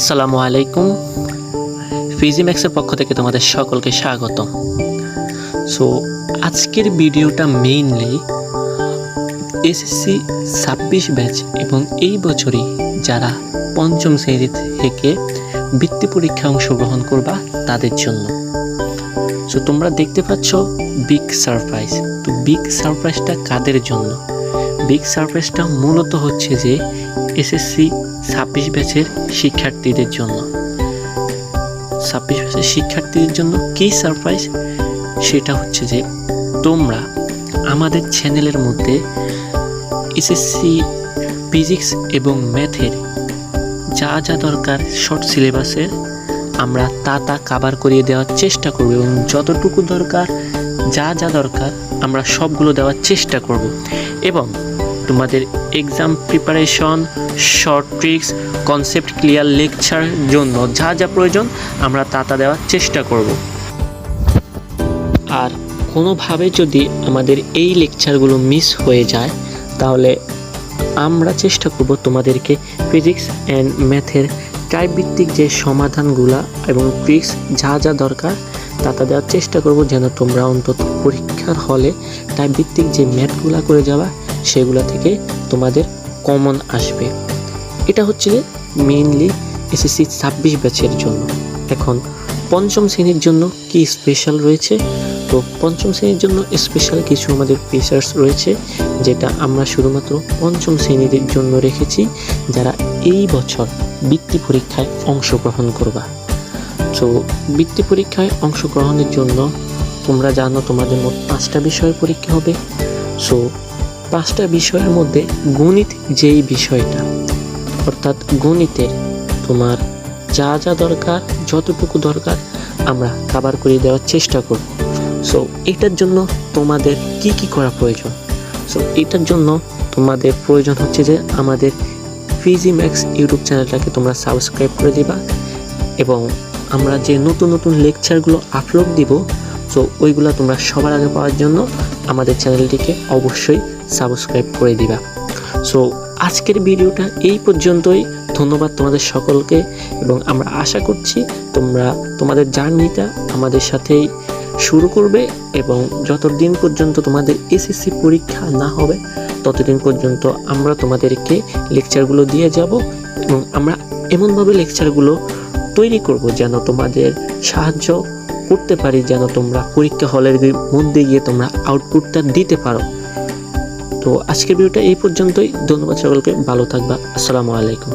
আসসালামু আলাইকুম। ফিজিম্যাক্সের পক্ষ থেকে তোমাদের সকলকে স্বাগত। সো আজকের ভিডিওটা মেইনলি এসএসসি 26 ব্যাচ এবং এই বছরই যারা পঞ্চম শ্রেণী থেকে বৃত্তি পরীক্ষায় অংশগ্রহণ করবা তাদের জন্য। সো তোমরা দেখতে পাচ্ছ বিগ সারপ্রাইজ। তো বিগ সারপ্রাইজটা কাদের জন্য? বিগ সারপ্রাইজটা মূলত হচ্ছে যে এসএসসি 26 ব্যাচের শিক্ষার্থীদের জন্য। 26 ব্যাচের শিক্ষার্থীদের জন্য কী সারপ্রাইজ? সেটা হচ্ছে যে তোমরা আমাদের চ্যানেলের মধ্যে এসএসসি ফিজিক্স এবং ম্যাথের যা যা দরকার শর্ট সিলেবাসের আমরা তা কাভার করিয়ে দেওয়ার চেষ্টা করব এবং যতটুকু দরকার যা যা দরকার আমরা সবগুলো দেওয়ার চেষ্টা করব এবং তোমাদের exam preparation, short tricks, concept clear lecture জন্য যা যা প্রয়োজন আমরা তা দেওয়ার চেষ্টা করব। আর কোনোভাবে যদি আমাদের এই লেকচারগুলো মিস হয়ে যায় তাহলে আমরা চেষ্টা করব তোমাদেরকে ফিজিক্স অ্যান্ড ম্যাথের টাইপ ভিত্তিক যে সমাধানগুলো এবং ট্রিক্স যা যা দরকার তা দেওয়ার চেষ্টা করব, যেন তোমরা অন্তত পরীক্ষার হলে টাইপ ভিত্তিক যে ম্যাথগুলো করে যাওয়া সেগুলো থেকে তোমাদের কমন আসবে। এটা হচ্ছে মেইনলি এসএসসি 26 ব্যাচের জন্য। এখন পঞ্চম শ্রেণীর জন্য কি স্পেশাল রয়েছে? তো পঞ্চম শ্রেণীর জন্য স্পেশাল কিছু আমাদের ফিচার্স রয়েছে যেটা আমরা শুধুমাত্র পঞ্চম শ্রেণীদের জন্য রেখেছি যারা এই বছর বৃত্তি পরীক্ষায় অংশগ্রহণ করবা। তো বৃত্তি পরীক্ষায় অংশগ্রহণের জন্য তোমরা জানো তোমাদের মোট 5টা বিষয়ের পরীক্ষা হবে। সো 5টা বিষয়ের মধ্যে গণিত যেই বিষয়টা, অর্থাৎ গণিতের তোমার যা যা দরকার যতটুকু দরকার আমরা কভার করে দেওয়ার চেষ্টা করব। সো এটার জন্য তোমাদের কি করা প্রয়োজন? সো এটার জন্য তোমাদের প্রয়োজন হচ্ছে যে আমাদের ফিজিম্যাক্স ইউটিউব চ্যানেলটাকে তোমরা সাবস্ক্রাইব করে দিবা এবং আমরা যে নতুন নতুন লেকচারগুলো আপলোড দিব সো ওইগুলো তোমরা সবার আগে পাওয়ার জন্য আমাদের চ্যানেলটিকে অবশ্যই সাবস্ক্রাইব করে দিবা। সো আজকের ভিডিওটা এই পর্যন্তই। ধন্যবাদ তোমাদের সকলকে এবং আমরা আশা করছি তোমরা তোমাদের জার্নিটা আমাদের সাথেই শুরু করবে এবং যতদিন পর্যন্ত তোমাদের এসএসসি পরীক্ষা না হবে ততদিন পর্যন্ত আমরা তোমাদেরকে লেকচারগুলো দিয়ে যাব এবং আমরা এমনভাবে লেকচারগুলো তৈরি করব যেন তোমাদের সাহায্য করতে পারি, যেন তোমরা পরীক্ষা হলের মধ্যে গিয়ে তোমরা আউটপুটটা দিতে পারো। তো আজকের ভিডিওটা এই পর্যন্তই। ধন্যবাদ সকলকে, ভালো থাকবা। আসসালামু আলাইকুম।